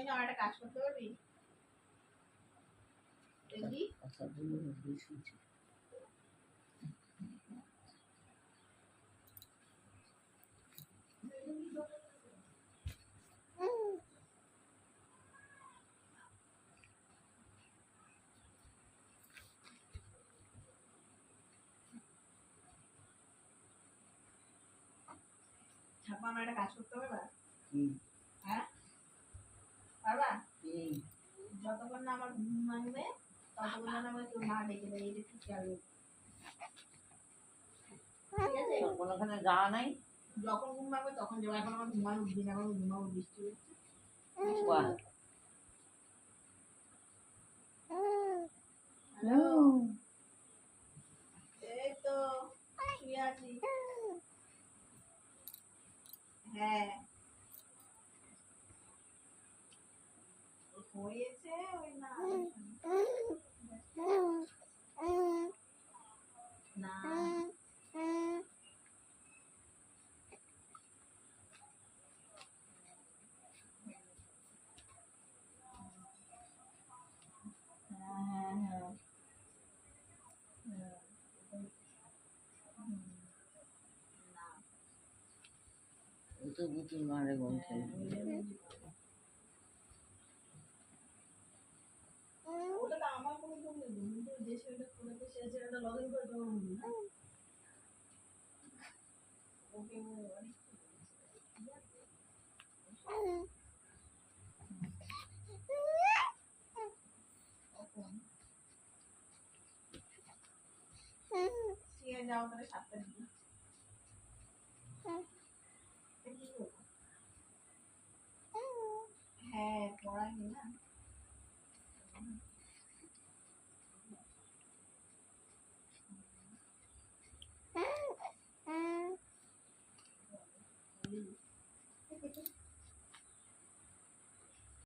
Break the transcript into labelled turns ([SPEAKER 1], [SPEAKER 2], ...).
[SPEAKER 1] এই না একটা কাজ করতে পারবি দেখি
[SPEAKER 2] আচ্ছা তুমি বেশি
[SPEAKER 1] ছাপা আমার একটা কাজ করতে পারবা
[SPEAKER 2] হুম
[SPEAKER 1] হ্যাঁ পারবা
[SPEAKER 2] হুম
[SPEAKER 1] যতক্ষণ না আমার ঘুম ভাঙবে ততক্ষণ না আমাকে কেউ না ডেকে দেয় এটা একটু খেয়াল রাখবে। ঠিক আছে
[SPEAKER 2] কোনোখানে যাওয়া নাই
[SPEAKER 1] যখন ঘুম ভাঙবে তখন যাবো এখন আমার ঘুমানো উঠবি না এখন ঘুমাবো বৃষ্টি হচ্ছে
[SPEAKER 2] বাহ
[SPEAKER 1] হ্যালো এই তো শুয়ে আছি হ্যাঁ হয়েছে ওই না না হ্যাঁ হ্যাঁ হ্যাঁ না
[SPEAKER 2] ও তো বুতুর মারে বলছে
[SPEAKER 1] ওটা তো আমার কোনো ভুল নেই কিন্তু যে ছেলেটা করেছে সে ছেলেটা লগ ইন করে দেওয়া ভুল না ওকে যাও তাহলে 7টার দিকে